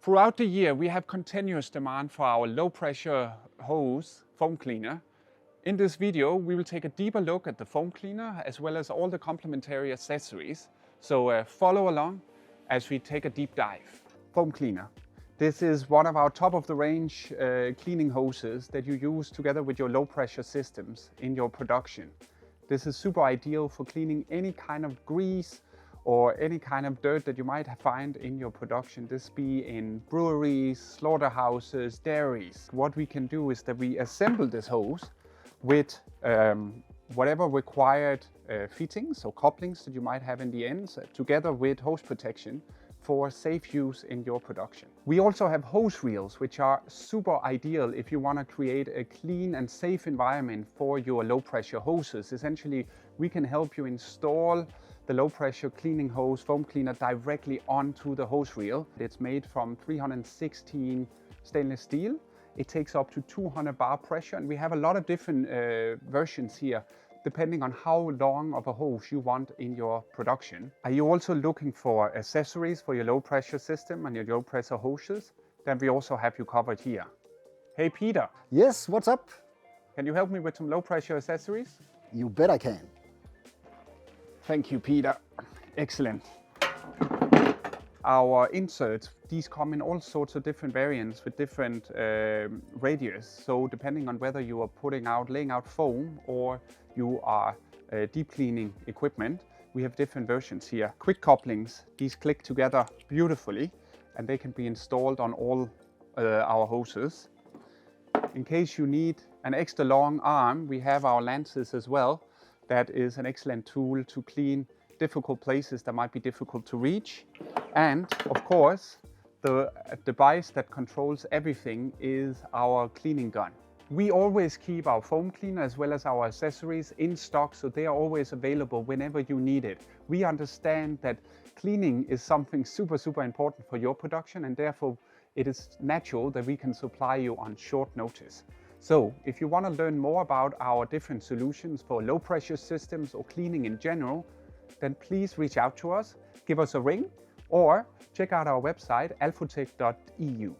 Throughout the year, we have continuous demand for our low pressure hose foam cleaner. In this video, we will take a deeper look at the foam cleaner as well as all the complementary accessories. So follow along as we take a deep dive. Foam cleaner. This is one of our top of the range cleaning hoses that you use together with your low pressure systems in your production. This is super ideal for cleaning any kind of grease or any kind of dirt that you might find in your production. This be in breweries, slaughterhouses, dairies. What we can do is that we assemble this hose with whatever required fittings or couplings that you might have in the ends, together with hose protection for safe use in your production. We also have hose reels, which are super ideal if you want to create a clean and safe environment for your low pressure hoses. Essentially, we can help you install the low pressure cleaning hose foam cleaner directly onto the hose reel. It's made from 316 stainless steel. It takes up to 200 bar pressure, and we have a lot of different versions here depending on how long of a hose you want in your production. Are you also looking for accessories for your low pressure system and your low pressure hoses? Then we also have you covered here. Hey Peter. Yes, what's up? Can you help me with some low pressure accessories? You bet I can. Thank you, Peter. Excellent. Our inserts, these come in all sorts of different variants with different radius. So depending on whether you are laying out foam or you are deep cleaning equipment, we have different versions here. Quick couplings, these click together beautifully and they can be installed on all our hoses. In case you need an extra long arm, we have our lances as well. That is an excellent tool to clean difficult places that might be difficult to reach. And of course, the device that controls everything is our cleaning gun. We always keep our foam cleaner as well as our accessories in stock, so they are always available whenever you need it. We understand that cleaning is something super important for your production, and therefore it is natural that we can supply you on short notice. So if you want to learn more about our different solutions for low pressure systems or cleaning in general, then please reach out to us, give us a ring, or check out our website alphotech.eu.